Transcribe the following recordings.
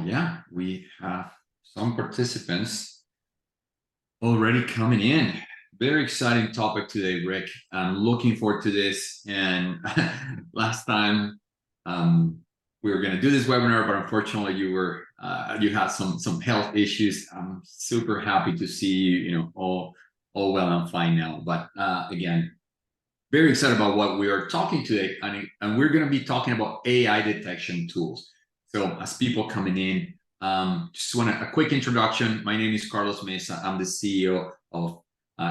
yeah, we have some participants already coming in. Very exciting topic today, Rick. I'm looking forward to this. And last time we were going to do this webinar, but unfortunately you had some health issues. I'm super happy to see you, all well and fine now. But again, very excited about what we are talking today, and we're going to be talking about AI detection tools. So as people coming in, just want a quick introduction. My name is Carlos Mesa. I'm the CEO of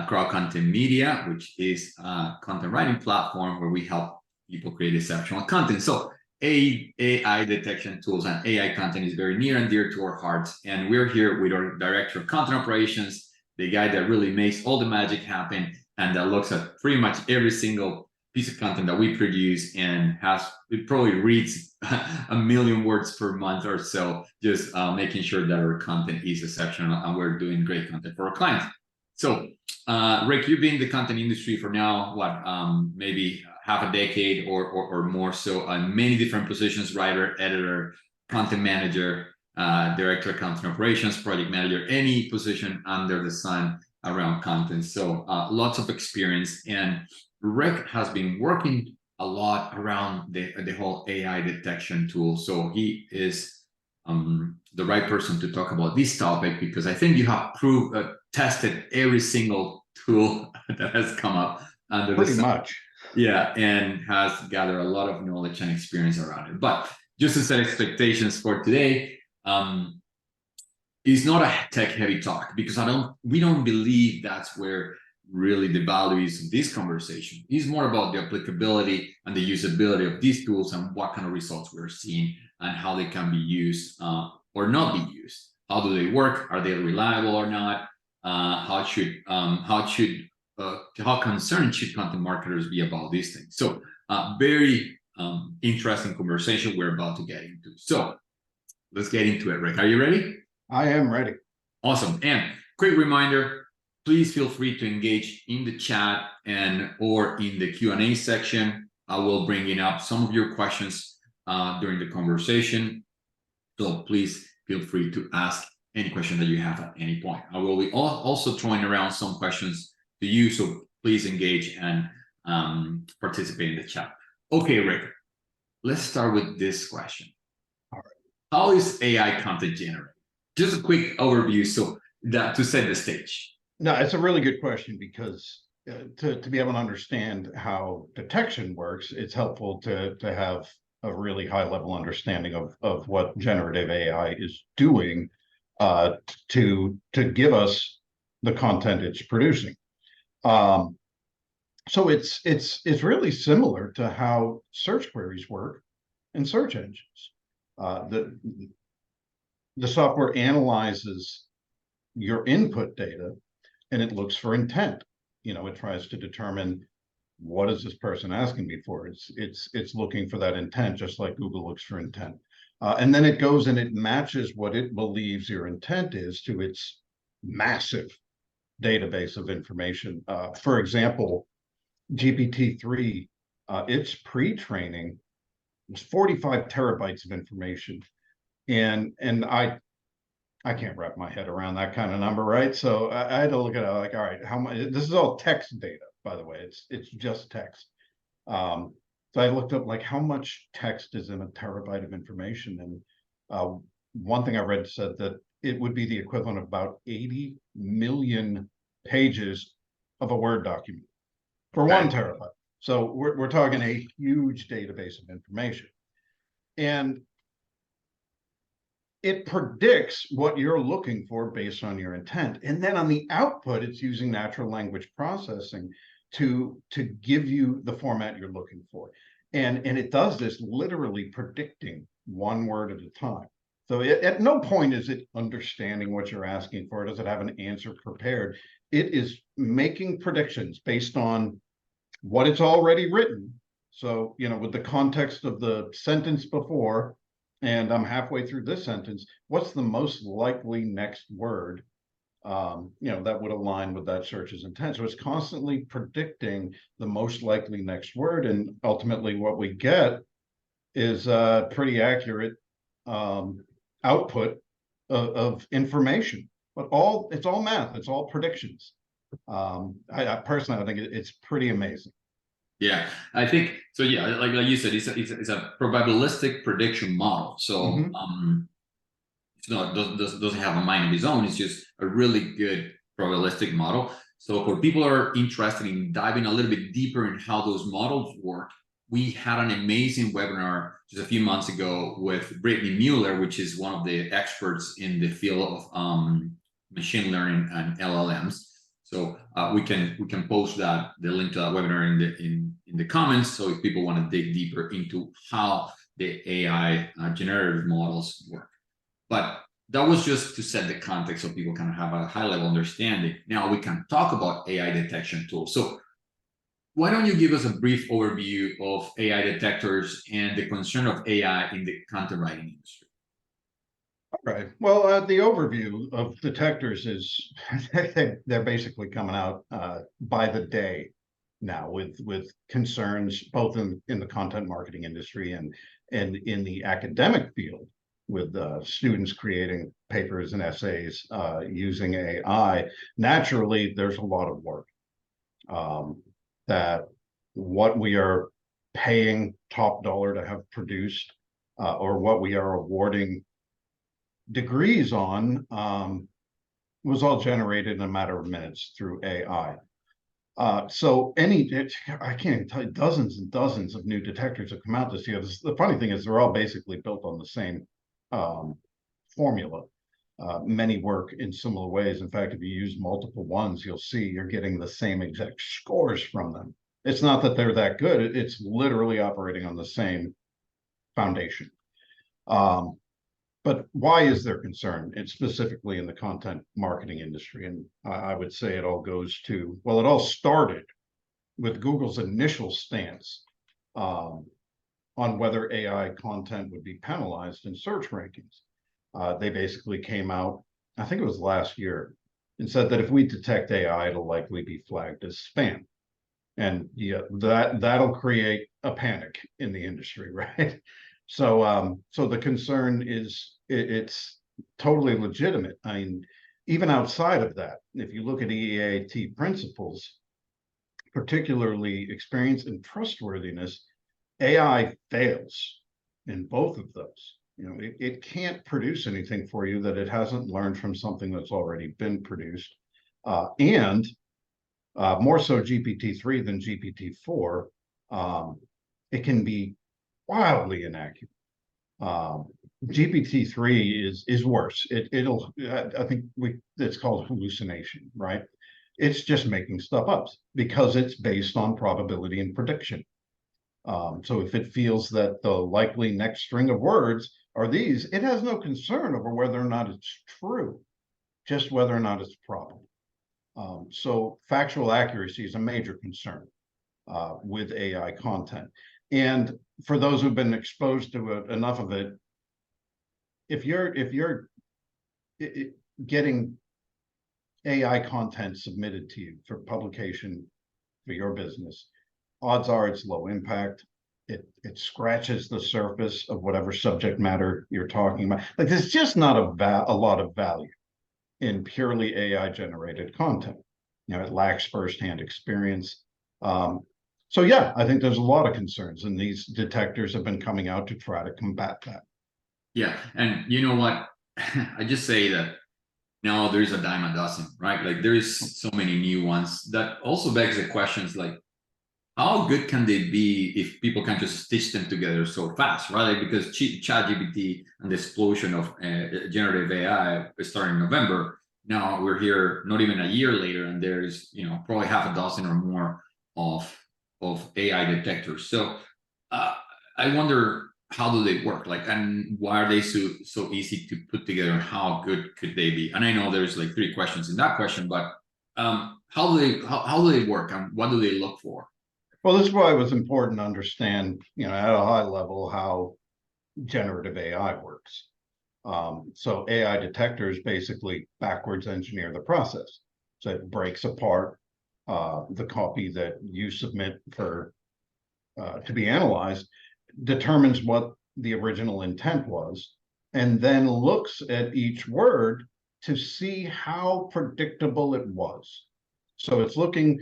Crowd Content Media, which is a content writing platform where we help people create exceptional content. So AI detection tools and AI content is very near and dear to our hearts. And we're here with our director of content operations, the guy that really makes all the magic happen and that looks at pretty much every single piece of content that we produce and it probably reads 1 million words per month or so, just making sure that our content is exceptional and we're doing great content for our clients. So Rick, you've been in the content industry for now, maybe half a decade or more so, on many different positions: writer, editor, content manager, director of content operations, project manager, any position under the sun around content. So lots of experience. And Rick has been working a lot around the whole AI detection tool. So he is the right person to talk about this topic, because I think you have tested every single tool that has come up under pretty much. Yeah, and has gathered a lot of knowledge and experience around it. But just to set expectations for today, it's not a tech-heavy talk, because we don't believe that's where really the value is of this conversation. It's more about the applicability and the usability of these tools and what kind of results we're seeing and how they can be used or not be used. How do they work? Are they reliable or not? How concerned should content marketers be about these things? So very interesting conversation we're about to get into. So let's get into it, Rick. Are you ready? I am ready. Awesome. And quick reminder, please feel free to engage in the chat or in the Q&A section. I will bring in up some of your questions during the conversation. So please feel free to ask any question that you have at any point. I will be also throwing around some questions to you, so please engage and participate in the chat. Okay, Rick, let's start with this question. All right. How is AI content generated? Just a quick overview to set the stage. No, it's a really good question, because to be able to understand how detection works, it's helpful to have a really high level understanding of what generative AI is doing to give us the content it's producing. So it's really similar to how search queries work in search engines. The software analyzes your input data and it looks for intent. It tries to determine, what is this person asking me for? It's looking for that intent, just like Google looks for intent. And then it goes and it matches what it believes your intent is to its massive database of information. For example, GPT-3, its pre-training was 45 terabytes of information. And I can't wrap my head around that kind of number, right? So I had to look at it like, all right, how much? This is all text data, by the way. It's just text. So I looked up like how much text is in a terabyte of information, and one thing I read said that it would be the equivalent of about 80 million pages of a Word document for 1 terabyte. So we're talking a huge database of information, and it predicts what you're looking for based on your intent. And then on the output, it's using natural language processing to give you the format you're looking for. And it does this literally predicting 1 word at a time. So at no point is it understanding what you're asking for. Does it have an answer prepared? It is making predictions based on what it's already written. So, with the context of the sentence before, and I'm halfway through this sentence, what's the most likely next word, that would align with that search's intent? So it's constantly predicting the most likely next word, and ultimately what we get is pretty accurate output of information, but it's all math, it's all predictions. I personally, I think it's pretty amazing. Yeah, I think so. Yeah, like you said, it's a probabilistic prediction model. So Mhm. it's not doesn't have a mind of its own. It's just a really good probabilistic model. So for people who are interested in diving a little bit deeper in how those models work, we had an amazing webinar just a few months ago with Brittany Mueller, which is one of the experts in the field of machine learning and LLMs. So we can post the link to that webinar in the comments. So if people want to dig deeper into how the AI generative models work. But that was just to set the context so people kind of have a high level understanding. Now we can talk about AI detection tools. So why don't you give us a brief overview of AI detectors and the concern of AI in the content writing industry? Right. Well, the overview of detectors is they're basically coming out by the day now with concerns both in the content marketing industry and in the academic field with students creating papers and essays using AI. Naturally, there's a lot of work that what we are paying top dollar to have produced or what we are awarding degrees on was all generated in a matter of minutes through AI. So I can't even tell you, dozens and dozens of new detectors have come out this year. The funny thing is they're all basically built on the same formula. Many work in similar ways. In fact, if you use multiple ones, you'll see you're getting the same exact scores from them. It's not that they're that good. It's literally operating on the same foundation. But why is there concern? It's specifically in the content marketing industry. And I would say it all goes to, well, it all started with Google's initial stance on whether AI content would be penalized in search rankings. They basically came out, I think it was last year, and said that if we detect AI, it'll likely be flagged as spam. And yeah, that'll create a panic in the industry, right? So the concern is it's totally legitimate. I mean, even outside of that, if you look at EAT principles, particularly experience and trustworthiness, AI fails in both of those. You know, it can't produce anything for you that it hasn't learned from something that's already been produced. And more so GPT-3 than GPT-4, it can be wildly inaccurate. GPT-3 is worse. It'll I think it's called hallucination, right? It's just making stuff up because it's based on probability and prediction. So if it feels that the likely next string of words are these, it has no concern over whether or not it's true, just whether or not it's probable. So factual accuracy is a major concern with AI content. And for those who've been exposed to enough of it, if you're getting AI content submitted to you for publication for your business, odds are it's low impact. It scratches the surface of whatever subject matter you're talking about. Like there's just not a lot of value in purely AI generated content. You know, it lacks firsthand experience. So yeah, I think there's a lot of concerns, and these detectors have been coming out to try to combat that. Yeah, and you know what? I just say that now there's a dime a dozen, right? Like there is so many new ones that also begs the questions like how good can they be if people can just stitch them together so fast, right? Like because ChatGPT and the explosion of generative AI starting in November, now we're here not even a year later, and there's probably half a dozen or more of AI detectors. So I wonder how do they work, like, and why are they so easy to put together, and how good could they be? And I know there's like three questions in that question, but how do they work, and what do they look for? Well, this is why it was important to understand, at a high level, how generative AI works. So AI detectors basically backwards engineer the process. So it breaks apart the copy that you submit for to be analyzed, determines what the original intent was, and then looks at each word to see how predictable it was. So it's looking,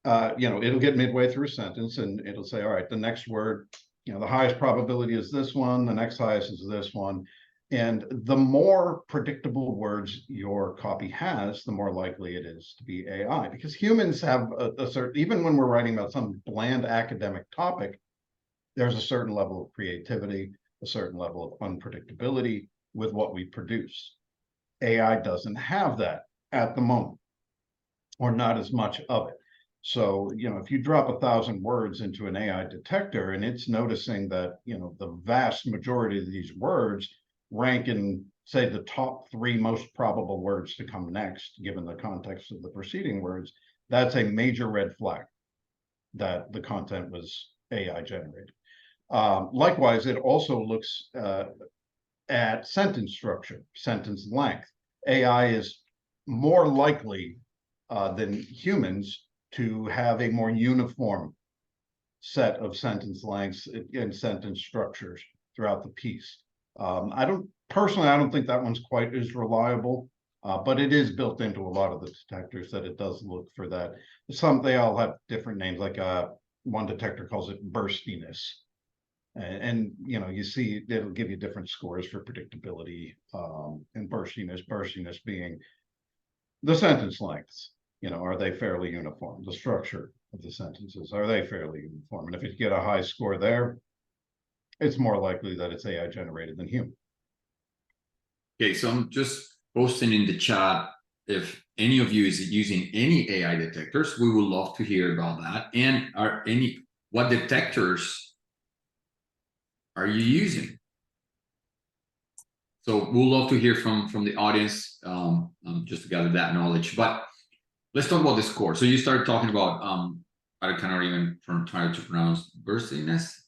it'll get midway through a sentence and it'll say, all right, the next word, the highest probability is this one, the next highest is this one. And the more predictable words your copy has, the more likely it is to be AI, because humans have a certain, even when we're writing about some bland academic topic, there's a certain level of creativity, a certain level of unpredictability with what we produce. AI doesn't have that at the moment, or not as much of it. So, if you drop 1,000 words into an AI detector and it's noticing that, the vast majority of these words rank in, say, the top 3 most probable words to come next, given the context of the preceding words, that's a major red flag that the content was AI generated. Likewise, it also looks at sentence structure, sentence length. AI is more likely than humans to have a more uniform set of sentence lengths and sentence structures throughout the piece. I don't think that one's quite as reliable, but it is built into a lot of the detectors that it does look for that. They all have different names, like one detector calls it burstiness. And you see it'll give you different scores for predictability, and burstiness being the sentence lengths. Are they fairly uniform? The structure of the sentences, are they fairly uniform? And if you get a high score there, it's more likely that it's AI generated than human. Okay, so I'm just posting in the chat if any of you is using any AI detectors. We would love to hear about that. And what detectors are you using? So we'll love to hear from the audience, just to gather that knowledge. But let's talk about this course. So you started talking about I cannot even try to pronounce burstiness.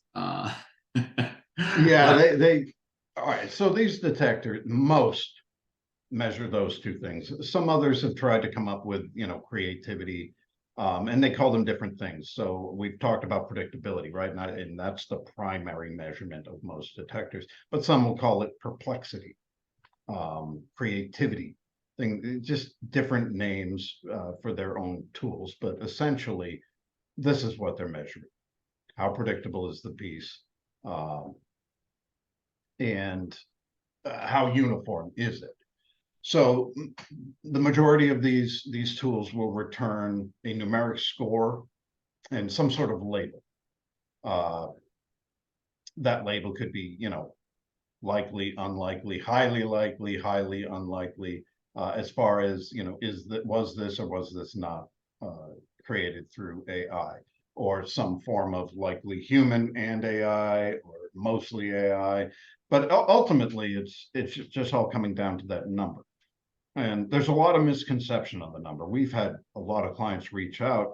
Yeah, they all right. So these detectors, most measure those two things. Some others have tried to come up with, creativity, and they call them different things. So we've talked about predictability, right? And that's the primary measurement of most detectors. But some will call it perplexity, creativity, just different names for their own tools. But essentially, this is what they're measuring: how predictable is the piece, and how uniform is it? So the majority of these tools will return a numeric score and some sort of label. That label could be, likely, unlikely, highly unlikely, as far as, was this or was this not created through AI, or some form of likely human and AI, or mostly AI. But ultimately, it's just all coming down to that number. And there's a lot of misconception on the number. We've had a lot of clients reach out,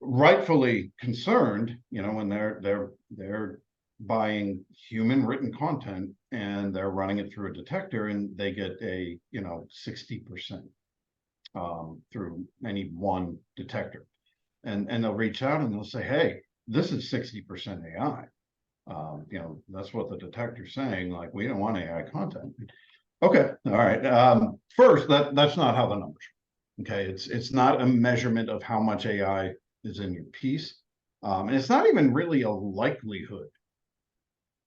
rightfully concerned, when they're buying human written content and they're running it through a detector and they get a 60% through any one detector. And they'll reach out and they'll say, hey, this is 60% AI. That's what the detector's saying. Like, we don't want AI content. Okay, all right. First, that's not how the numbers work. Okay, it's not a measurement of how much AI is in your piece, and it's not even really a likelihood,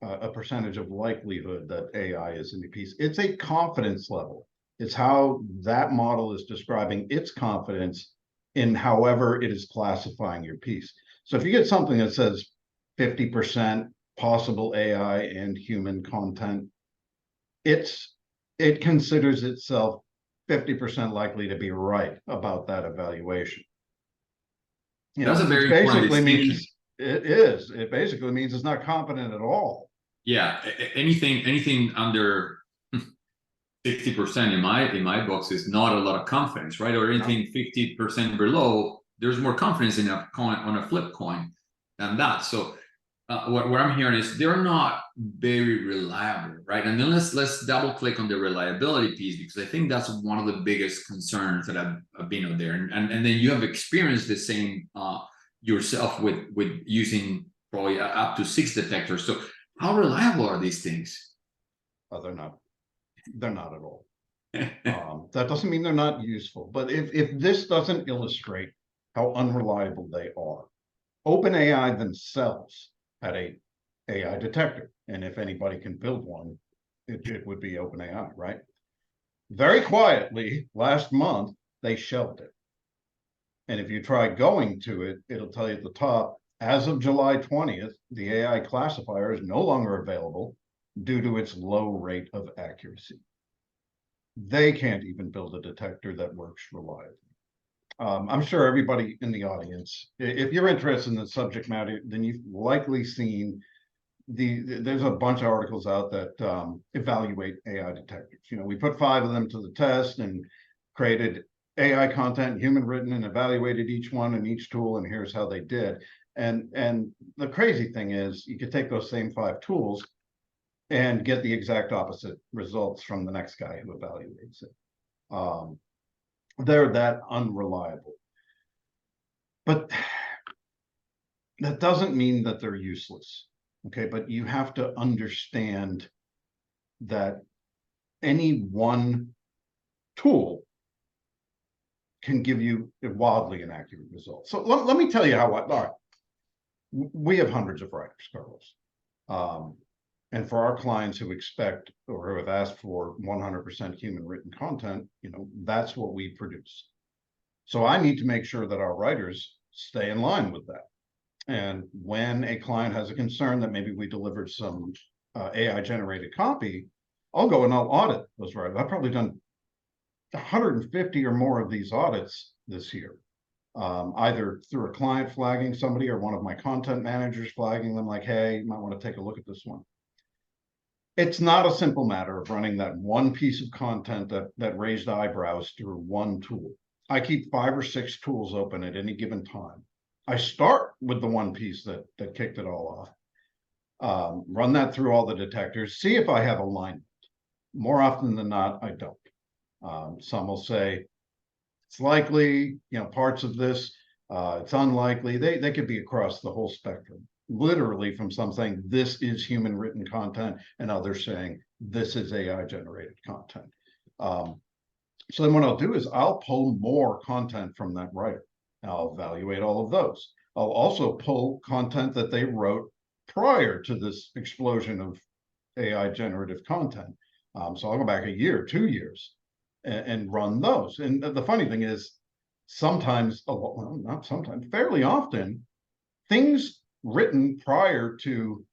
a percentage of likelihood that AI is in your piece. It's a confidence level. It's how that model is describing its confidence in however it is classifying your piece. So if you get something that says 50% possible AI and human content, it considers itself 50% likely to be right about that evaluation. That's a very important distinction. It basically means it's not confident at all. Yeah, anything under 60% in my books is not a lot of confidence, right? Or anything 50% below, there's more confidence in a coin, on a flip coin, than that. So what I'm hearing is they're not very reliable, right? And then let's double click on the reliability piece, because I think that's one of the biggest concerns that I've been out there. And then you have experienced the same yourself with using probably up to 6 detectors. So how reliable are these things? They're not at all. That doesn't mean they're not useful, but if this doesn't illustrate how unreliable they are, OpenAI themselves had a AI detector, and if anybody can build one, it would be OpenAI, right? Very quietly, last month, they shelved it. And if you try going to it, it'll tell you at the top, as of July 20th, the AI classifier is no longer available due to its low rate of accuracy. They can't even build a detector that works reliably. I'm sure everybody in the audience, if you're interested in the subject matter, then you've likely seen there's a bunch of articles out that evaluate AI detectors. You know, we put 5 of them to the test and created AI content, human written, and evaluated each one and each tool, and here's how they did. And the crazy thing is you could take those same 5 tools and get the exact opposite results from the next guy who evaluates it. They're that unreliable. But that doesn't mean that they're useless. Okay, but you have to understand that any one tool can give you a wildly inaccurate result. So let me tell you how. All right, we have hundreds of writers, Carlos, and for our clients who expect or who have asked for 100% human written content, you know, that's what we produce. So I need to make sure that our writers stay in line with that. And when a client has a concern that maybe we delivered some AI generated copy, I'll go and I'll audit those writers. I've probably done 150 or more of these audits this year, either through a client flagging somebody or one of my content managers flagging them like, hey, you might want to take a look at this one. It's not a simple matter of running that one piece of content that raised eyebrows through one tool. I keep 5 or 6 tools open at any given time. I start with the one piece that kicked it all off, run that through all the detectors, see if I have alignment. More often than not, I don't. Some will say it's likely, you know, parts of this, it's unlikely. They could be across the whole spectrum, literally from some saying this is human written content and others saying this is AI generated content. So then what I'll do is I'll pull more content from that writer. I'll evaluate all of those. I'll also pull content that they wrote prior to this explosion of AI generative content. So I'll go back a year, 2 years, and run those. And the funny thing is, sometimes, well, not sometimes, fairly often, things written prior to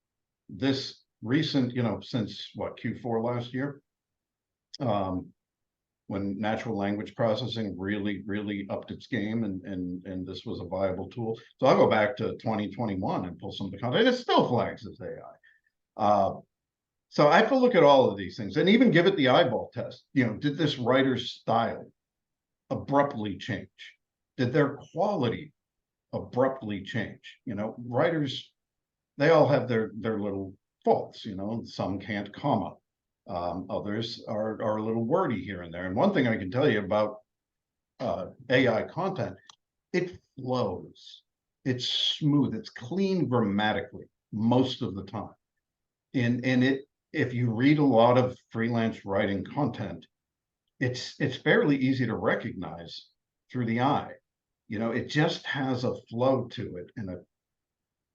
this recent, you know, since what, Q4 last year, when natural language processing really upped its game and this was a viable tool. So I'll go back to 2021 and pull some of the content. It still flags as AI. So I have to look at all of these things and even give it the eyeball test. You know, did this writer's style abruptly change? Did their quality abruptly change? You know, writers, they all have their little faults, you know, some can't comma. Others are a little wordy here and there. And one thing I can tell you about AI content, it flows. It's smooth. It's clean grammatically most of the time. And if you read a lot of freelance writing content, it's fairly easy to recognize through the eye. You know, it just has a flow to it and a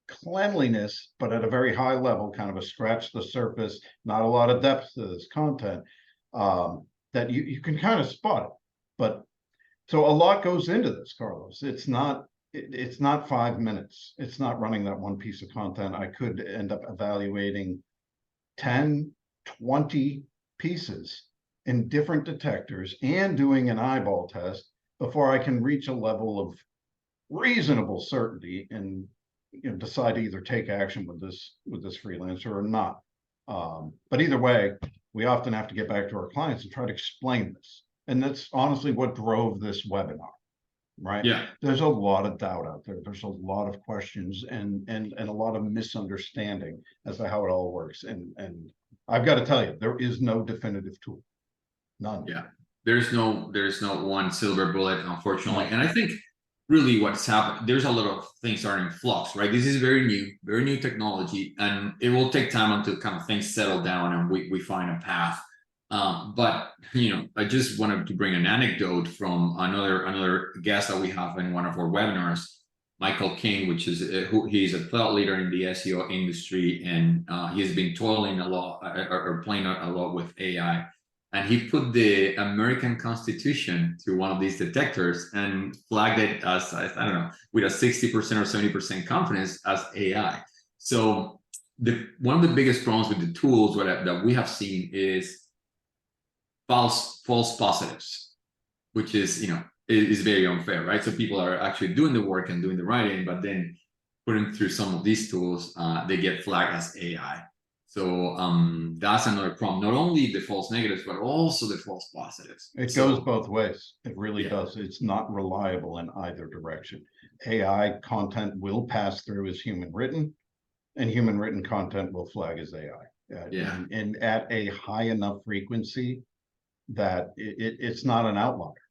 cleanliness, but at a very high level, kind of a scratch the surface, not a lot of depth to this content, that you can kind of spot it. But so a lot goes into this, Carlos. It's not 5 minutes. It's not running that one piece of content. I could end up evaluating 10, 20 pieces in different detectors and doing an eyeball test before I can reach a level of reasonable certainty and, you know, decide to either take action with this freelancer or not. But either way, we often have to get back to our clients and try to explain this. And that's honestly what drove this webinar, right? Yeah. There's a lot of doubt out there. There's a lot of questions and a lot of misunderstanding as to how it all works. And I've got to tell you, there is no definitive tool. None. Yeah. There's no one silver bullet, unfortunately. No. And I think really what's happened, there's a lot of things are in flux, right? This is very new technology, and it will take time until kind of things settle down and we find a path. But I just wanted to bring an anecdote from another guest that we have in one of our webinars, Michael King, which is he's a thought leader in the SEO industry, and he has been toiling a lot or playing a lot with AI. And he put the American Constitution to one of these detectors and flagged it as, I don't know, with a 60% or 70% confidence as AI. So one of the biggest problems with the tools that we have seen is false positives, which is very unfair, right? So people are actually doing the work and doing the writing, but then putting through some of these tools, they get flagged as AI. So that's another problem. Not only the false negatives, but also the false positives. It goes both ways. It really Yeah. does. It's not reliable in either direction. AI content will pass through as human written, and human written content will flag as AI. Yeah. And at a high enough frequency that it's not an outlier.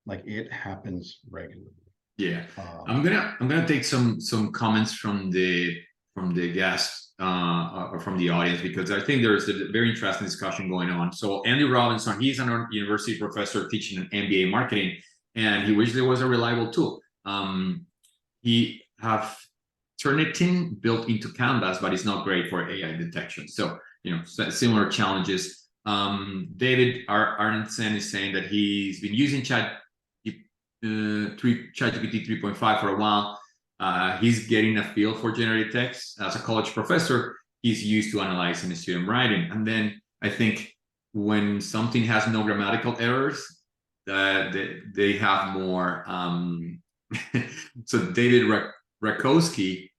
Like, it happens regularly. Yeah. I'm gonna take some comments from the guests or from the audience, because I think there's a very interesting discussion going on. So Andy Robinson, he's a university professor teaching an MBA marketing, and he wished there was a reliable tool. He have Turnitin built into Canvas, but it's not great for AI detection. So similar challenges. David Arnson is saying that he's been using ChatGPT 3.5 for a while. He's getting a feel for generated text. As a college professor, he's used to analyzing student writing. And then I think when something has no grammatical errors, they have more. So David Rakowski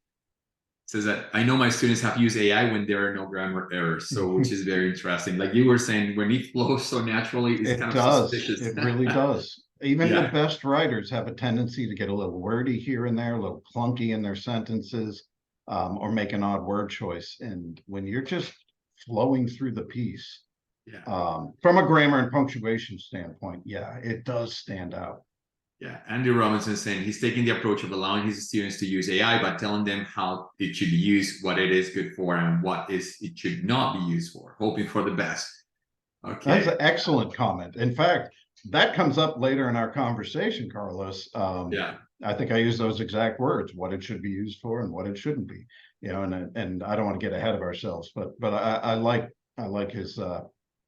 says that I know my students have used AI when there are no grammar errors, so which is very interesting. Like you were saying, when it flows so naturally, it's kind of suspicious. It really does. Even Yeah. the best writers have a tendency to get a little wordy here and there, a little clunky in their sentences, or make an odd word choice. And when you're just flowing through the piece, from a grammar and punctuation standpoint, yeah, it does stand out. Yeah, Andy Robinson is saying he's taking the approach of allowing his students to use AI, but telling them how it should be used, what it is good for, and what it should not be used for, hoping for the best. Okay. That's an excellent comment. In fact, that comes up later in our conversation, Carlos. Yeah. I think I use those exact words: what it should be used for and what it shouldn't be. And I don't want to get ahead of ourselves, but I like his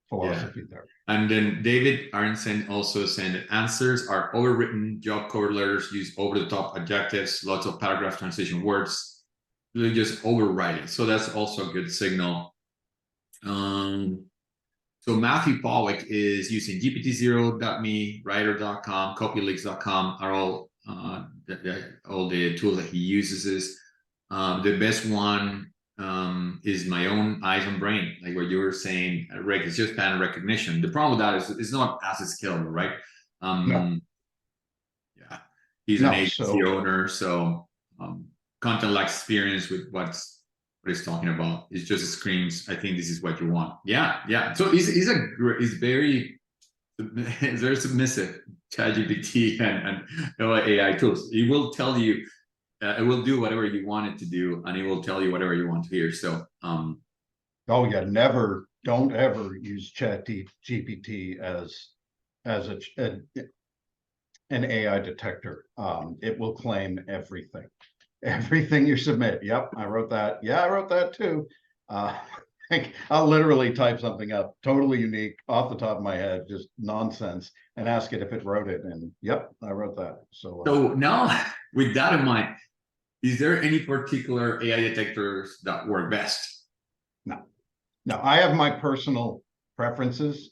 philosophy there. And then David Aronson also saying that answers are overwritten, job cover letters use over-the-top adjectives, lots of paragraph transition words, really just overwriting. So that's also a good signal. So Matthew Pollock is using GPT-0.me, writer.com, copyleaks.com are all the tools that he uses. The best one is my own eyes and brain, like what you were saying, Rick. It's just pattern recognition. The problem with that is it's not as scalable, right? No. Yeah, he's an agency owner, so content lacks experience with what he's talking about. It just screams, I think this is what you want. Yeah. So he's very submissive, ChatGPT and AI tools. He will tell you, it will do whatever you want it to do, and it will tell you whatever you want to hear. So oh yeah, don't ever use ChatGPT as an AI detector. It will claim everything you submit. Yep, I wrote that. Yeah, I wrote that too. I'll literally type something up totally unique off the top of my head, just nonsense, and ask it if it wrote it, and yep, I wrote that. So now, with that in mind, is there any particular AI detectors that work best? No, I have my personal preferences,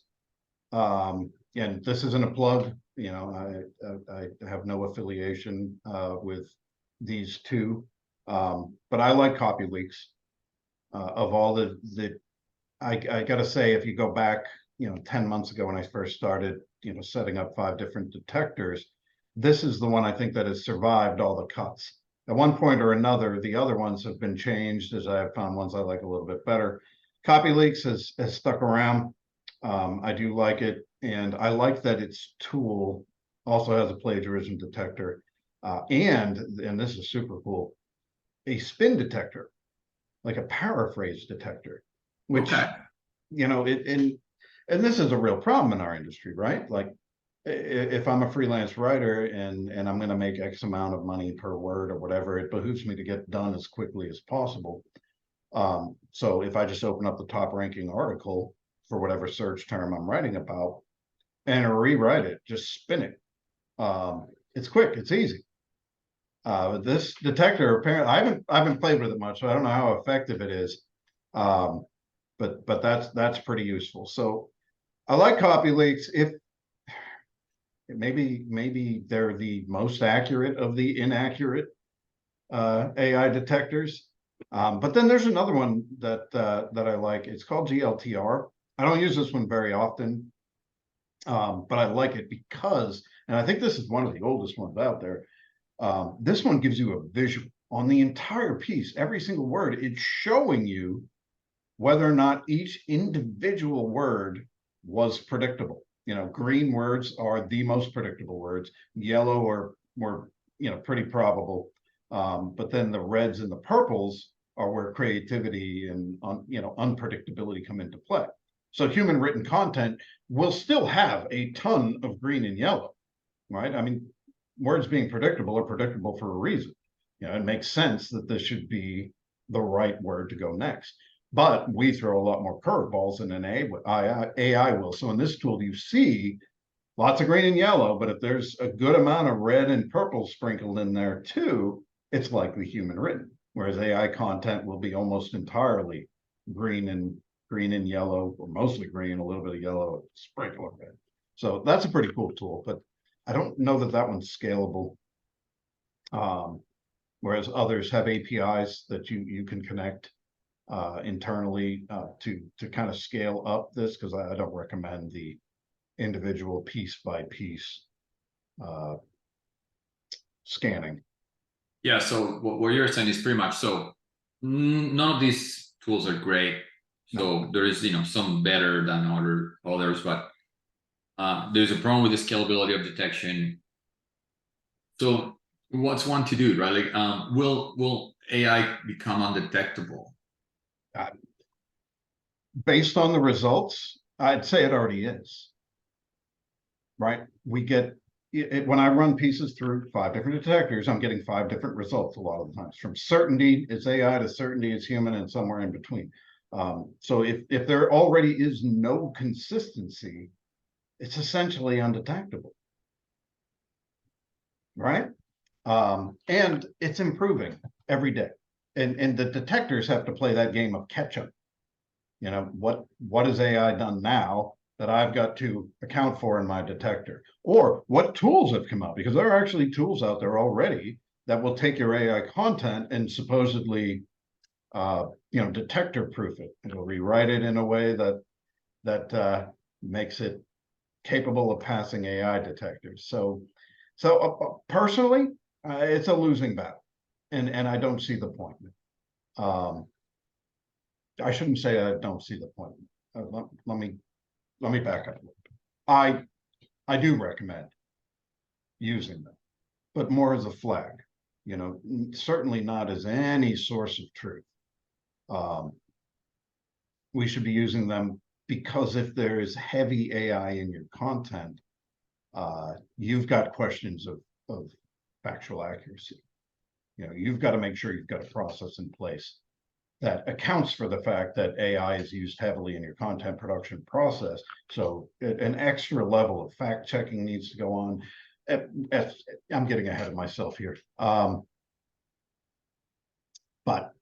and this isn't a plug. I have no affiliation with these two, but I like CopyLeaks. Of all I got to say, if you go back, 10 months ago when I first started, setting up 5 different detectors, this is the one I think that has survived all the cuts. At one point or another, the other ones have been changed, as I have found ones I like a little bit better. CopyLeaks has stuck around. I do like it, and I like that its tool also has a plagiarism detector. And this is super cool, a spin detector, like a paraphrase detector, which, Okay. you know, and this is a real problem in our industry, right? Like if I'm a freelance writer and I'm going to make X amount of money per word or whatever, it behooves me to get done as quickly as possible. So if I just open up the top ranking article for whatever search term I'm writing about and rewrite it, just spin it. It's quick, it's easy. This detector, apparently, I haven't played with it much, so I don't know how effective it is. But that's pretty useful. So I like copy leaks. If maybe they're the most accurate of the inaccurate AI detectors. But then there's another one that I like. It's called GLTR. I don't use this one very often, but I like it because, and I think this is one of the oldest ones out there. This one gives you a visual on the entire piece, every single word. It's showing you whether or not each individual word was predictable. You know, green words are the most predictable words. Yellow are were pretty probable. But then the reds and the purples are where creativity and unpredictability come into play. So human written content will still have a ton of green and yellow, right? I mean, words being predictable are predictable for a reason. You know, it makes sense that this should be the right word to go next. But we throw a lot more curveballs than an AI will. So in this tool, you see lots of green and yellow, but if there's a good amount of red and purple sprinkled in there too, it's likely human written. Whereas AI content will be almost entirely green and yellow, or mostly green, a little bit of yellow, sprinkle of red. So that's a pretty cool tool, but I don't know that one's scalable. Whereas others have APIs that you can connect internally to kind of scale up this, because I don't recommend the individual piece by piece uh, scanning. Yeah. So what you're saying is pretty much so. None of these tools are great. No, So there is, some better than others, but there's a problem with the scalability of detection. So what's one to do, right? Like, will AI become undetectable? uh, based on the results, I'd say it already is. Right? We get when I run pieces through 5 different detectors, I'm getting 5 different results a lot of the times. From certainty it's AI to certainty it's human, and somewhere in between. So if there already is no consistency, it's essentially undetectable, right? And it's improving every day, and the detectors have to play that game of catch up. You know, what has AI done now that I've got to account for in my detector? Or what tools have come out? Because there are actually tools out there already that will take your AI content and supposedly detector proof it. It'll rewrite it in a way that makes it capable of passing AI detectors. So personally, it's a losing battle, and I don't see the point. Um, I shouldn't say I don't see the point. Let me back up a little bit. I do recommend using them, but more as a flag. You know, certainly not as any source of truth. Um, we should be using them because if there is heavy AI in your content, you've got questions of factual accuracy. You know, you've got to make sure you've got a process in place that accounts for the fact that AI is used heavily in your content production process. So an extra level of fact checking needs to go on. I'm getting ahead of myself here. But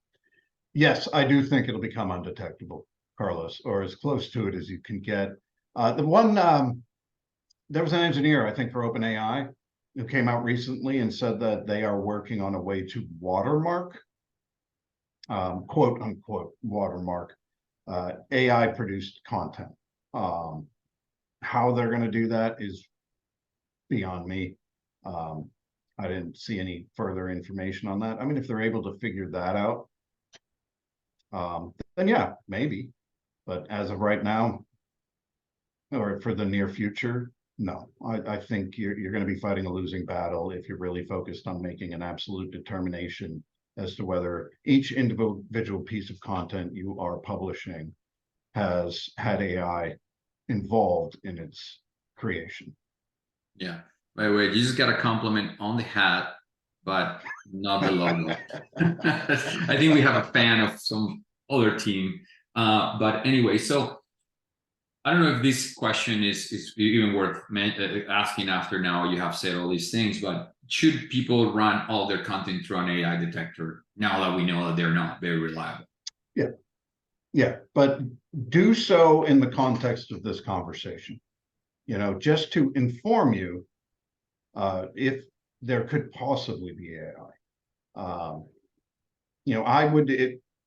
yes, I do think it'll become undetectable, Carlos, or as close to it as you can get. There was an engineer, I think, for OpenAI who came out recently and said that they are working on a way to watermark, quote unquote, watermark AI produced content. How they're going to do that is beyond me. I didn't see any further information on that. I mean, if they're able to figure that out, then yeah, maybe. But as of right now, or for the near future, No, I think you're going to be fighting a losing battle if you're really focused on making an absolute determination as to whether each individual piece of content you are publishing has had AI involved in its creation. Yeah. By the way, you just got a compliment on the hat, but not the logo. I think we have a fan of some other team. But anyway, so I don't know if this question is even worth asking after now you have said all these things, but should people run all their content through an AI detector now that we know that they're not very reliable? Yeah, yeah, but do so in the context of this conversation. Just to inform you, if there could possibly be AI.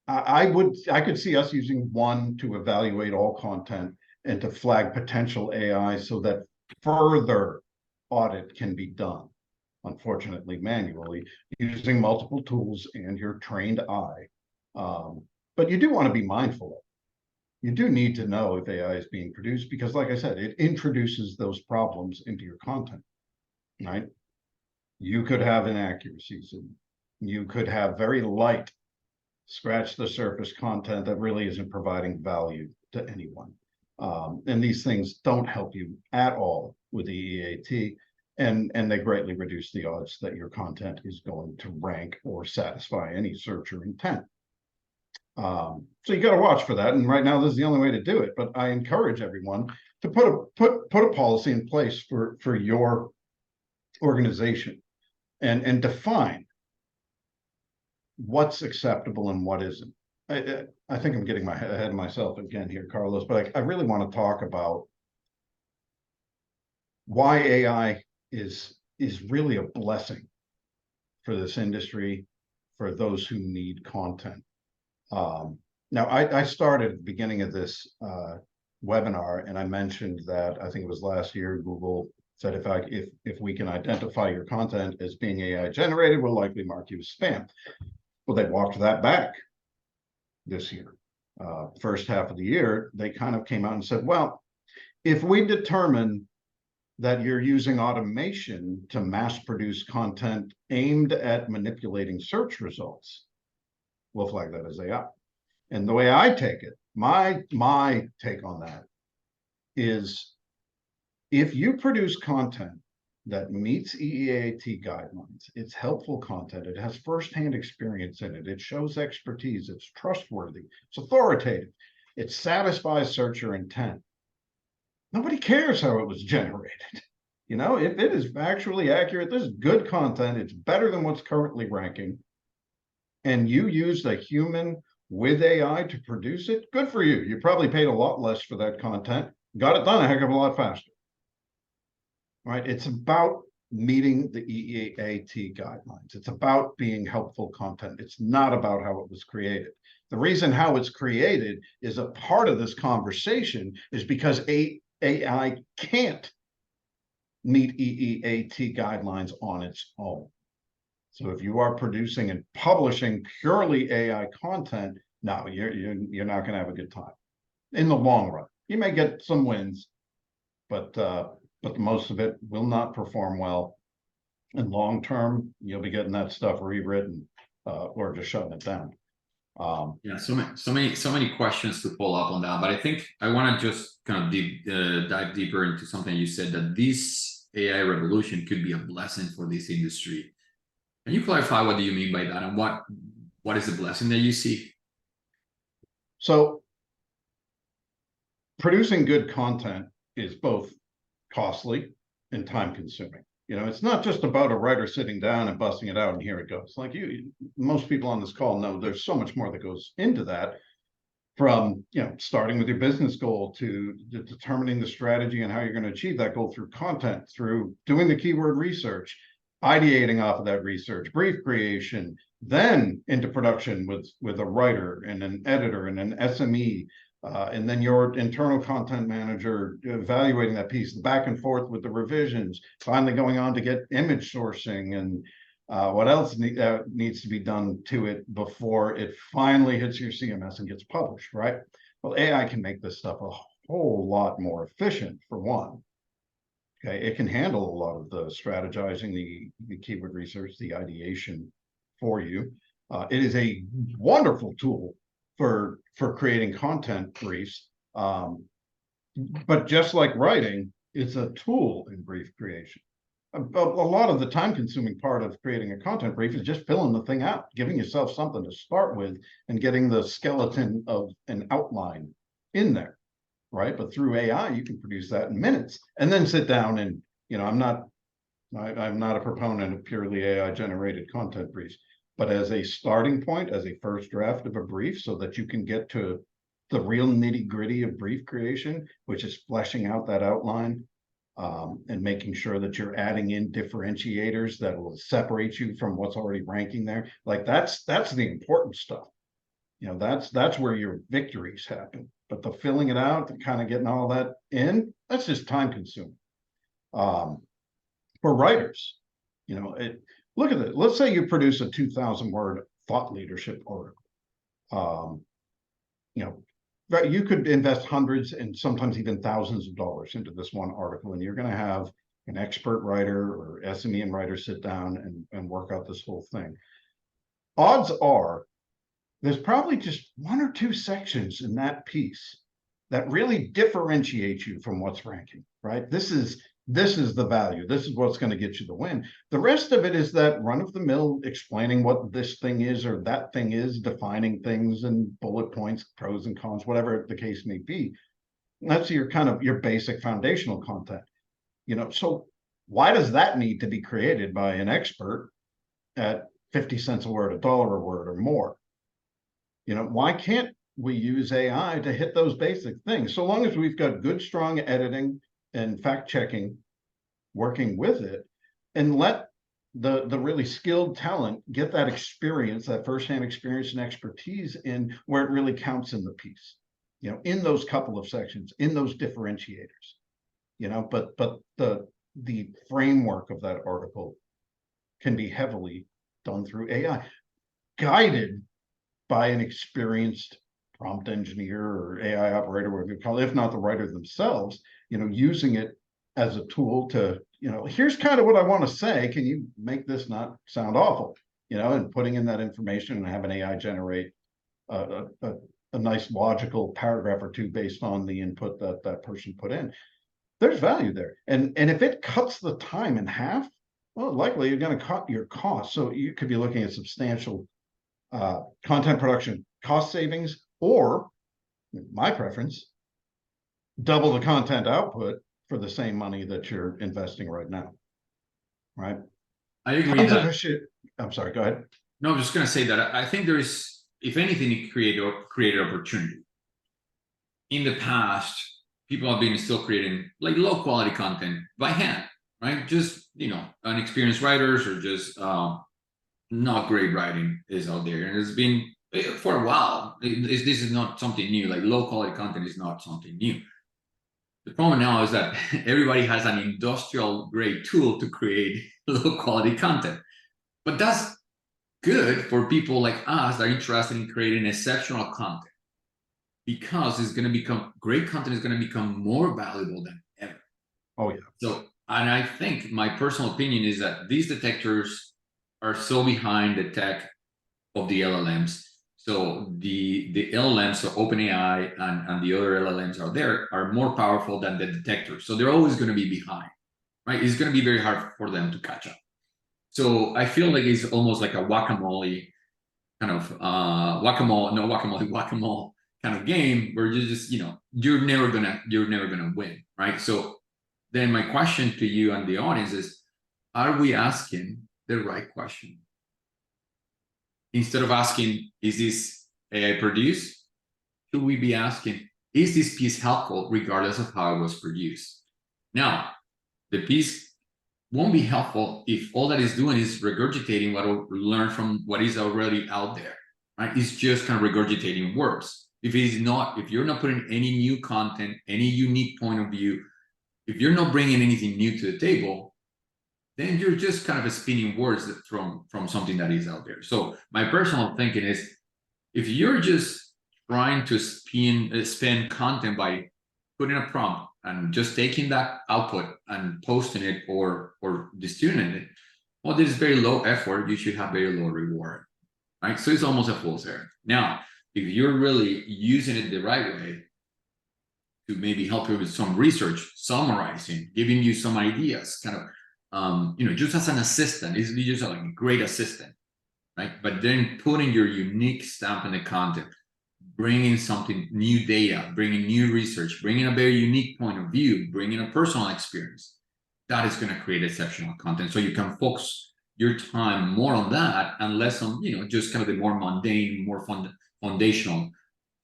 I could see us using one to evaluate all content and to flag potential AI so that further audit can be done, unfortunately manually, using multiple tools and your trained eye. But you do want to be mindful of it. You do need to know if AI is being produced because, like I said, it introduces those problems into your content, right? You could have inaccuracies, and you could have very light, scratch the surface content that really isn't providing value to anyone. And these things don't help you at all with the EAT, and they greatly reduce the odds that your content is going to rank or satisfy any searcher intent. So you got to watch for that. And right now, this is the only way to do it. But I encourage everyone to put a policy in place for your organization and define what's acceptable and what isn't. I think I'm getting ahead of myself again here, Carlos, but I really want to talk about why AI is really a blessing for this industry, for those who need content. Now, I started at the beginning of this webinar, and I mentioned that I think it was last year, Google said if we can identify your content as being AI generated, we'll likely mark you as spam. Well, they walked that back this year. First half of the year, they kind of came out and said, well, if we determine that you're using automation to mass produce content aimed at manipulating search results, we'll flag that as AI. And the way I take it, my take on that is if you produce content that meets EEAT guidelines, it's helpful content, it has firsthand experience in it, it shows expertise, it's trustworthy, it's authoritative, it satisfies searcher intent. Nobody cares how it was generated. If it is factually accurate, this is good content, it's better than what's currently ranking, and you used a human with AI to produce it, good for you. You probably paid a lot less for that content, got it done a heck of a lot faster. Right? It's about meeting the EEAT guidelines. It's about being helpful content. It's not about how it was created. The reason how it's created is a part of this conversation is because AI can't meet EEAT guidelines on its own. So if you are producing and publishing purely AI content, no, you're not going to have a good time in the long run. You may get some wins, but most of it will not perform well. And long term, you'll be getting that stuff rewritten or just shutting it down. Yeah, so many questions to pull up on that, but I think I want to just kind of dive deeper into something you said, that this AI revolution could be a blessing for this industry. Can you clarify what do you mean by that, and what is the blessing that you see? So producing good content is both costly and time consuming. It's not just about a writer sitting down and busting it out and here it goes. Like most people on this call know, there's so much more that goes into that, from starting with your business goal to determining the strategy and how you're going to achieve that goal through content, through doing the keyword research, ideating off of that research, brief creation, then into production with a writer and an editor and an SME, and then your internal content manager evaluating that piece, the back and forth with the revisions, finally going on to get image sourcing and what else needs to be done to it before it finally hits your CMS and gets published, right? Well, AI can make this stuff a whole lot more efficient, for one. Okay, it can handle a lot of the strategizing, the keyword research, the ideation for you. It is a wonderful tool for creating content briefs. But just like writing, it's a tool in brief creation. A lot of the time-consuming part of creating a content brief is just filling the thing out, giving yourself something to start with, and getting the skeleton of an outline in there, right? But through AI, you can produce that in minutes, and then sit down and, I'm not a proponent of purely AI generated content briefs, but as a starting point, as a first draft of a brief, so that you can get to the real nitty gritty of brief creation, which is fleshing out that outline, and making sure that you're adding in differentiators that will separate you from what's already ranking there. Like that's the important stuff. That's where your victories happen. But the filling it out and kind of getting all that in, that's just time consuming. For writers, look at it. Let's say you produce a 2,000 word thought leadership article. You could invest hundreds and sometimes even thousands of dollars into this one article, and you're going to have an expert writer or SME and writer sit down and work out this whole thing. Odds are there's probably just one or two sections in that piece that really differentiate you from what's ranking, right? This is the value. This is what's going to get you the win. The rest of it is that run of the mill explaining what this thing is or that thing is, defining things and bullet points, pros and cons, whatever the case may be. That's your basic foundational content. So why does that need to be created by an expert at 50 cents a word, $1 a word or more? Why can't we use AI to hit those basic things? So long as we've got good, strong editing and fact checking working with it, and let the really skilled talent get that experience, that firsthand experience and expertise in where it really counts in the piece, in those couple of sections, in those differentiators, but the framework of that article can be heavily done through AI, guided by an experienced prompt engineer or AI operator, whatever you call it, if not the writer themselves, using it as a tool to, here's kind of what I want to say. Can you make this not sound awful? And putting in that information and having AI generate a nice logical paragraph or two based on the input that person put in. There's value there. And if it cuts the time in half, well, likely you're going to cut your costs. So you could be looking at substantial content production cost savings, or my preference, double the content output for the same money that you're investing right now. Right? I agree that. I'm sorry, go ahead. No, I'm just going to say that I think there is, if anything, it created opportunity. In the past, people have been still creating like low quality content by hand, right? Just, unexperienced writers or just not great writing is out there. And it's been for a while. This is not something new. Like low quality content is not something new. The problem now is that everybody has an industrial grade tool to create low quality content. But that's good for people like us that are interested in creating exceptional content, because it's going to become great content is going to become more valuable than ever. Oh yeah. So, and I think my personal opinion is that these detectors are so behind the tech of the LLMs. So the LLMs, so OpenAI and the other LLMs out there are more powerful than the detectors. So they're always going to be behind, right? It's going to be very hard for them to catch up. So I feel like it's almost like a whack-a-mole kind of whack-a-mole kind of game where you just, you're never gonna win, right? So then my question to you and the audience is, are we asking the right question? Instead of asking, is this AI produced? Should we be asking, is this piece helpful regardless of how it was produced? Now, the piece won't be helpful if all that is doing is regurgitating what we learned from what is already out there, right? It's just kind of regurgitating words. If you're not putting any new content, any unique point of view, if you're not bringing anything new to the table, then you're just kind of spinning words from something that is out there. So my personal thinking is, if you're just trying to spend content by putting a prompt and just taking that output and posting it or distributing it, well, there's very low effort. You should have very low reward, right? So it's almost a fool's errand. Now, if you're really using it the right way to maybe help you with some research, summarizing, giving you some ideas, kind of, just as an assistant, it's just like a great assistant, right? But then putting your unique stamp in the content, bringing something new data, bringing new research, bringing a very unique point of view, bringing a personal experience, that is going to create exceptional content. So you can focus your time more on that and less on, just kind of the more mundane, more foundational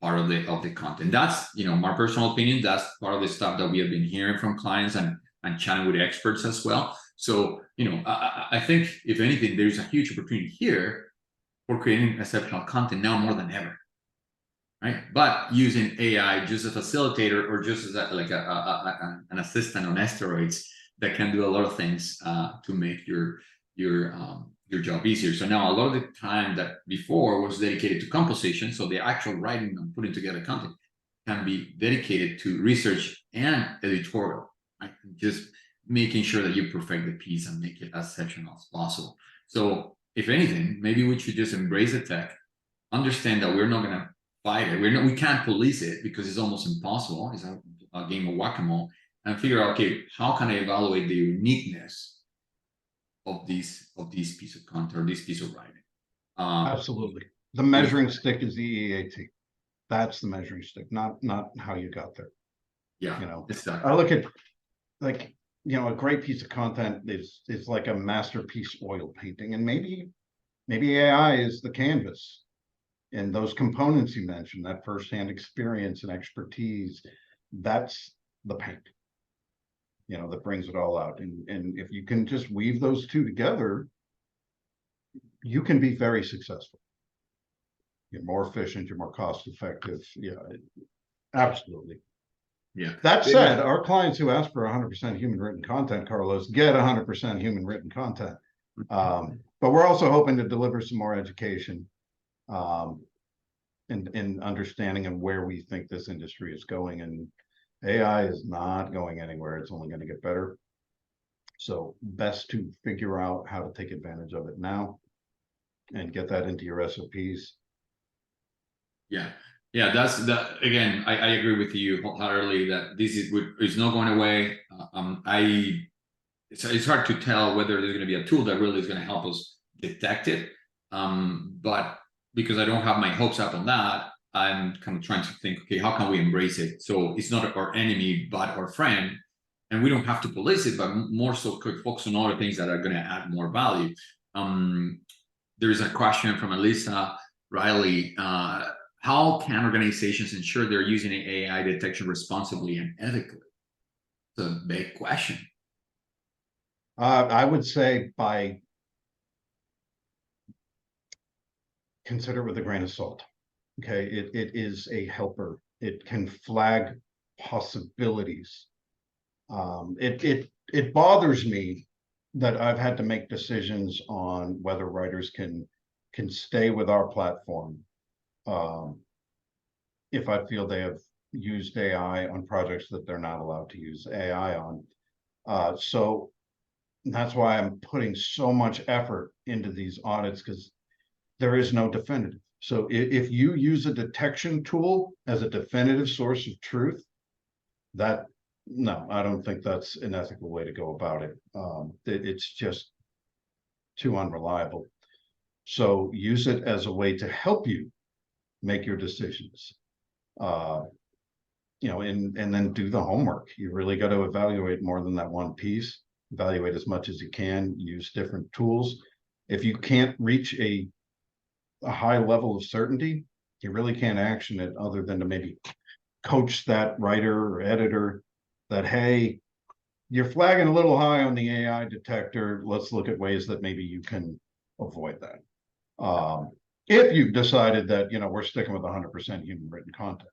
part of the content. That's, my personal opinion. That's part of the stuff that we have been hearing from clients and chatting with experts as well. So, I think if anything, there's a huge opportunity here for creating exceptional content now more than ever. Right, but using AI just as a facilitator or just as an assistant on steroids that can do a lot of things to make your job easier. So now a lot of the time that before was dedicated to composition, so the actual writing and putting together content can be dedicated to research and editorial, right? Just making sure that you perfect the piece and make it as exceptional as possible. So if anything, maybe we should just embrace the tech, understand that we're not going to fight it. We can't police it because it's almost impossible. It's a game of whack-a-mole, and figure out, okay, how can I evaluate the uniqueness of these piece of content or this piece of writing? Absolutely. The measuring stick is the EAT. That's the measuring stick, not how you got there. Yeah, I look at like, a great piece of content is like a masterpiece oil painting, and maybe AI is the canvas. And those components you mentioned, that firsthand experience and expertise, that's the paint, that brings it all out. And if you can just weave those two together, you can be very successful. You're more efficient, you're more cost effective. Yeah, absolutely. Yeah. That said, our clients who ask for 100% human written content, Carlos, get 100% human written content. But we're also hoping to deliver some more education and understanding of where we think this industry is going. And AI is not going anywhere. It's only going to get better. So best to figure out how to take advantage of it now and get that into your SOPs. Yeah, that's that. Again, I agree with you wholeheartedly that this is not going away. It's hard to tell whether there's going to be a tool that really is going to help us detect it. But because I don't have my hopes up on that, I'm kind of trying to think, okay, how can we embrace it? So it's not our enemy, but our friend. And we don't have to police it, but more so could focus on other things that are going to add more value. There's a question from Elisa Riley. How can organizations ensure they're using AI detection responsibly and ethically? It's a big question. I would say consider it with a grain of salt. Okay, it is a helper. It can flag possibilities. It bothers me that I've had to make decisions on whether writers can stay with our platform if I feel they have used AI on projects that they're not allowed to use AI on. So that's why I'm putting so much effort into these audits, because there is no definitive. So if you use a detection tool as a definitive source of truth, no, I don't think that's an ethical way to go about it. It's just too unreliable. So use it as a way to help you make your decisions. And then do the homework. You really got to evaluate more than that one piece. Evaluate as much as you can. Use different tools. If you can't reach a high level of certainty, you really can't action it other than to maybe coach that writer or editor that, hey, you're flagging a little high on the AI detector. Let's look at ways that maybe you can avoid that. If you've decided that, we're sticking with 100% human written content.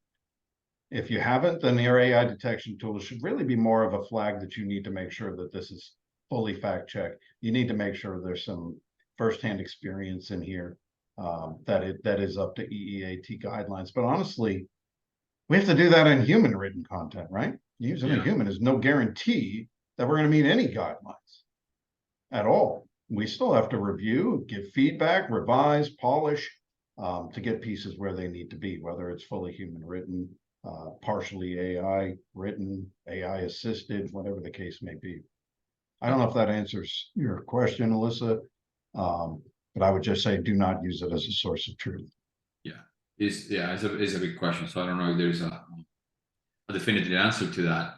If you haven't, then your AI detection tool should really be more of a flag that you need to make sure that this is fully fact checked. You need to make sure there's some firsthand experience in here, that is up to EEAT guidelines. But honestly, we have to do that in human written content, right? Using a Yeah. human is no guarantee that we're going to meet any guidelines at all. We still have to review, give feedback, revise, polish, to get pieces where they need to be, whether it's fully human written, partially AI written, AI assisted, whatever the case may be. I don't know if that answers your question, Alyssa, but I would just say do not use it as a source of truth. Yeah. It's a big question. So I don't know if there's a definitive answer to that.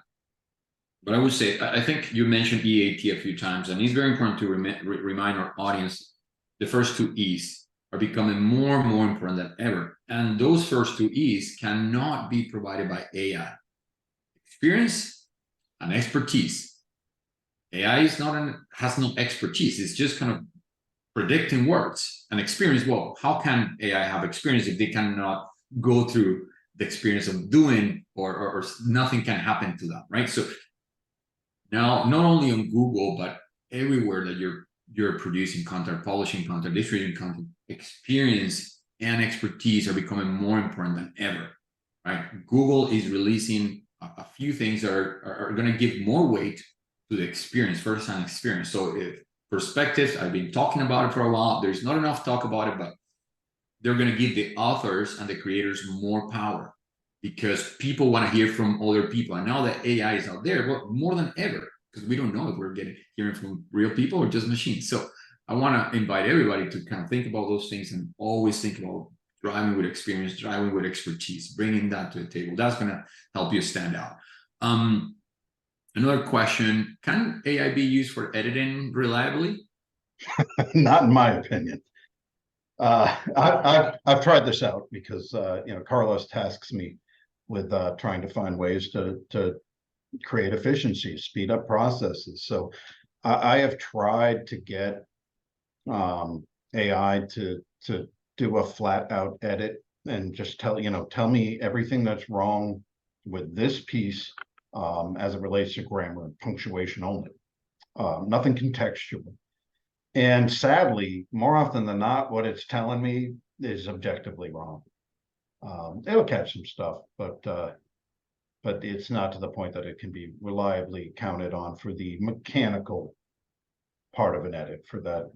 But I would say, I think you mentioned EAT a few times, and it's very important to remind our audience the first two E's are becoming more and more important than ever. And those first two E's cannot be provided by AI. Experience and expertise. AI has no expertise. It's just kind of predicting words. And experience, well, how can AI have experience if they cannot go through the experience of doing, or nothing can happen to them, right? So now, not only on Google, but everywhere that you're producing content, publishing content, distributing content, experience and expertise are becoming more important than ever, right? Google is releasing a few things that are going to give more weight to the experience, first-hand experience. So if perspectives, I've been talking about it for a while. There's not enough talk about it, but they're going to give the authors and the creators more power, because people want to hear from other people. And now that AI is out there, well, more than ever, because we don't know if we're hearing from real people or just machines. So I want to invite everybody to kind of think about those things and always think about driving with experience, driving with expertise, bringing that to the table. That's going to help you stand out. Another question, can AI be used for editing reliably? Not in my opinion. I've tried this out because Carlos tasks me with trying to find ways to create efficiencies, speed up processes. So I have tried to get AI to do a flat out edit and just tell me everything that's wrong with this piece as it relates to grammar and punctuation only, nothing contextual. And sadly, more often than not, what it's telling me is objectively wrong. It'll catch some stuff, but it's not to the point that it can be reliably counted on for the mechanical part of an edit, for that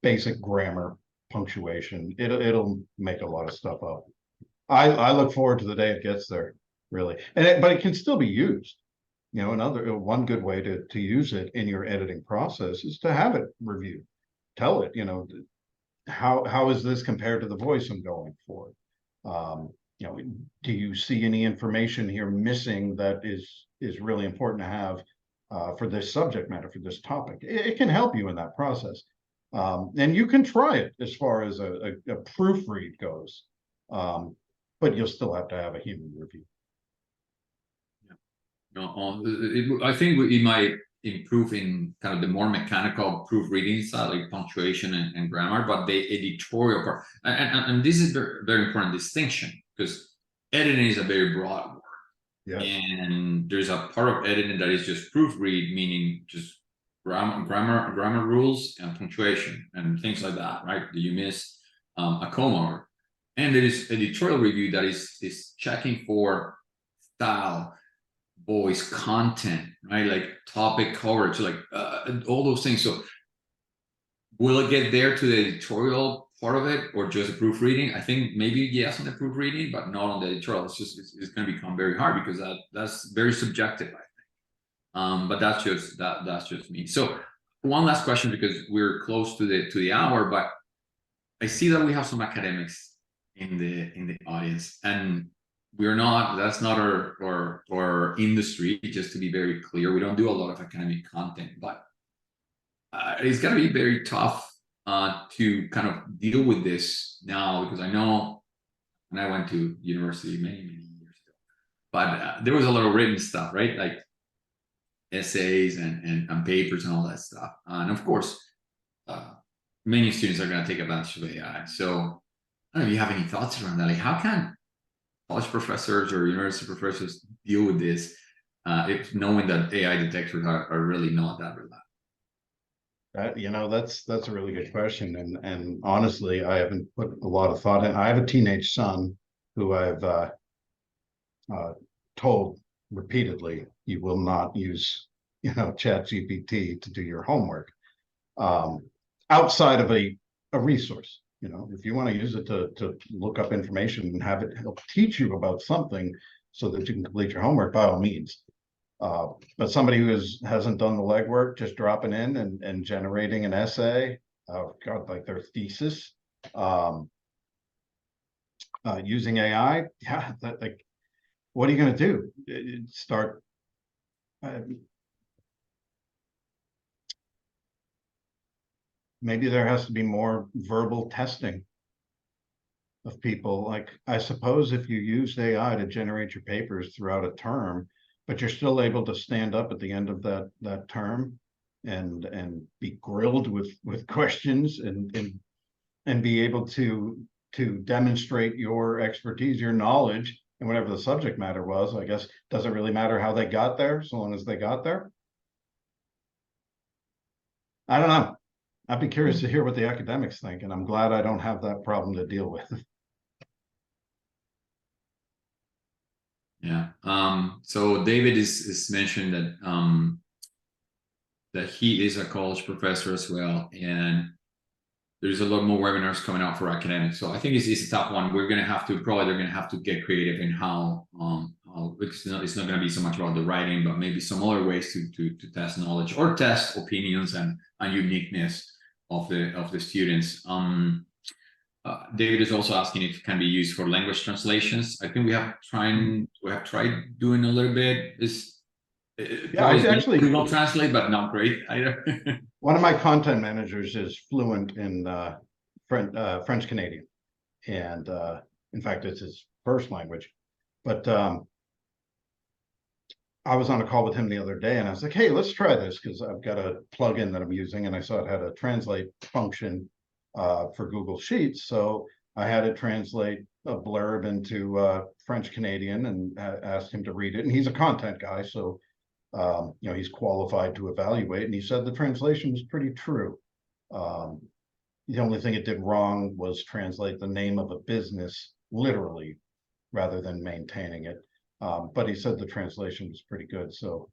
basic grammar, punctuation. It'll make a lot of stuff up. I look forward to the day it gets there, really. But it can still be used. One good way to use it in your editing process is to have it reviewed. Tell it, how is this compared to the voice I'm going for? Do you see any information here missing that is really important to have for this subject matter, for this topic? It can help you in that process. And you can try it as far as a proofread goes, but you'll still have to have a human review. I think it might improve in kind of the more mechanical proofreading side, like punctuation and grammar, but the editorial part, and this is very, very important distinction, because editing is a very broad word. Yes. And there's a part of editing that is just proofread, meaning just grammar rules and punctuation and things like that, right? Do you miss a comma? And there is editorial review that is checking for style, voice, content, right? Like topic coverage, like all those things. So will it get there to the editorial part of it, or just a proofreading? I think maybe yes on the proofreading, but not on the editorial. It's going to become very hard, because that's very subjective, I think. But that's just me. So one last question, because we're close to the hour, but I see that we have some academics in the audience, and that's not our industry, just to be very clear. We don't do a lot of academic content, but it's got to be very tough to kind of deal with this now, because I know when I went to university many years ago, but there was a lot of written stuff, right? Like essays and papers and all that stuff. And of course, many students are going to take advantage of AI. So I don't know if you have any thoughts around that. Like, how can college professors or university professors deal with this if knowing that AI detectors are really not that reliable? That's a really good question, and honestly, I haven't put a lot of thought in. I have a teenage son who I've told repeatedly, you will not use, ChatGPT to do your homework, outside of a resource. If you want to use it to look up information and have it help teach you about something so that you can complete your homework, by all means. But somebody who hasn't done the legwork, just dropping in and generating an essay, God, like their thesis, using AI, yeah, like, what are you going to do? Start. Maybe there has to be more verbal testing of people. Like, I suppose if you used AI to generate your papers throughout a term, but you're still able to stand up at the end of that term and be grilled with questions and be able to demonstrate your expertise, your knowledge, and whatever the subject matter was. I guess doesn't really matter how they got there, so long as they got there. I don't know. I'd be curious to hear what the academics think, and I'm glad I don't have that problem to deal with. Yeah. So David is mentioned that he is a college professor as well, and there's a lot more webinars coming out for academics. So I think it's a tough one. They're going to have to get creative in how it's not going to be so much about the writing, but maybe some other ways to test knowledge or test opinions and uniqueness of the students. David is also asking if it can be used for language translations. I think we have tried doing a little bit. Yeah, I actually Google Translate, but not great either. one of my content managers is fluent in French Canadian, and in fact, it's his first language. But I was on a call with him the other day, and I was like, "Hey, let's try this," because I've got a plugin that I'm using, and I saw it had a translate function for Google Sheets. So I had it translate a blurb into French Canadian and asked him to read it. And he's a content guy, so he's qualified to evaluate. And he said the translation was pretty true. The only thing it did wrong was translate the name of a business literally rather than maintaining it. But he said the translation was pretty good. So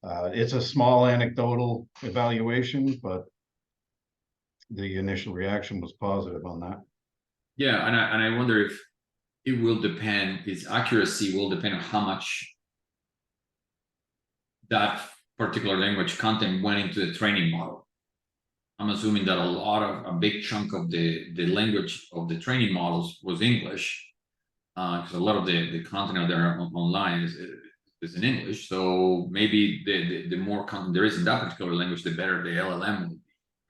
it's a small anecdotal evaluation, but the initial reaction was positive on that. Yeah, and I wonder if it will depend. Its accuracy will depend on how much that particular language content went into the training model. I'm assuming that a big chunk of the language of the training models was English, because a lot of the content out there online is in English. So maybe the more content there is in that particular language, the better the LLM will be.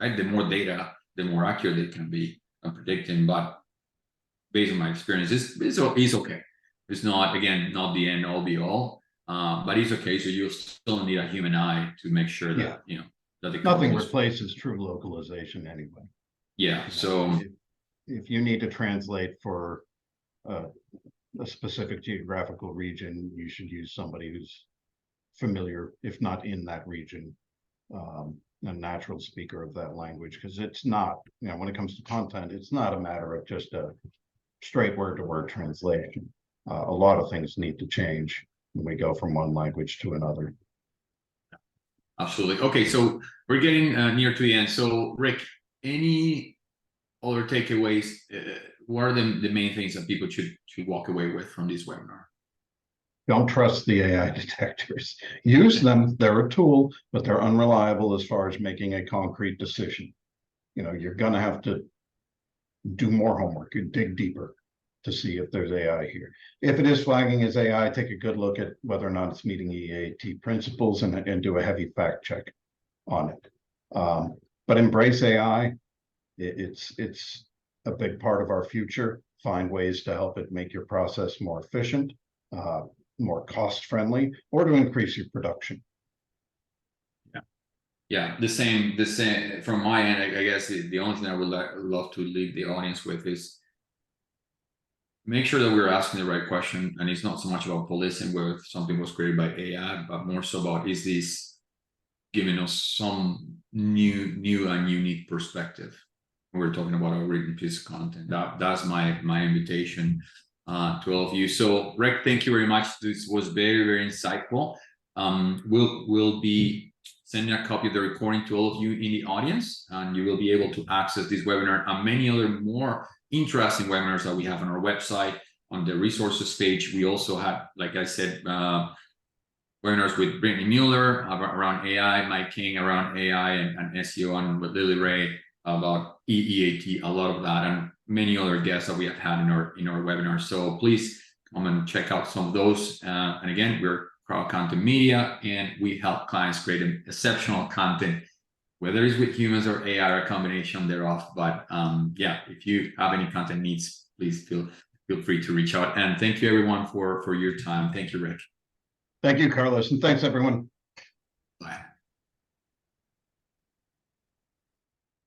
Right? The more data, the more accurate it can be at predicting. But based on my experience, it's okay. It's not, again, not the end all be all, but it's okay. So you still need a human eye to make sure that that nothing replaces true localization anyway. Yeah. So if you need to translate for a specific geographical region, you should use somebody who's familiar, if not in that region, a natural speaker of that language, because it's not, when it comes to content, it's not a matter of just a straight word-to-word translation. A lot of things need to change when we go from one language to another. Absolutely. Okay, so we're getting near to the end. So Rick, any other takeaways? What are the main things that people should walk away with from this webinar? Don't trust the AI detectors. Use them. They're a tool, but they're unreliable as far as making a concrete decision. You're going to have to do more homework and dig deeper to see if there's AI here. If it is flagging as AI, take a good look at whether or not it's meeting EAT principles and do a heavy fact check on it. But embrace AI. It's a big part of our future. Find ways to help it make your process more efficient, more cost-friendly, or to increase your production. Yeah, the same from my end. I guess the only thing I would love to leave the audience with is make sure that we're asking the right question, and it's not so much about policing whether something was created by AI, but more so about, is this giving us some new and unique perspective when we're talking about a written piece of content. That's my invitation. to all of you. So Rick, thank you very much. This was very, very insightful. We'll be sending a copy of the recording to all of you in the audience, and you will be able to access this webinar and many other more interesting webinars that we have on our website. On the resources page, we also have, like I said, webinars with Brittany Mueller around AI, Mike King around AI and SEO, and with Lily Ray about EEAT, a lot of that, and many other guests that we have had in our webinars. So please come and check out some of those. And again, we're Crowd Content Media, and we help clients create exceptional content, whether it's with humans or AI or a combination thereof. But yeah, if you have any content needs, please feel free to reach out. And thank you everyone for your time. Thank you, Rick. Thank you, Carlos, and thanks everyone. Bye.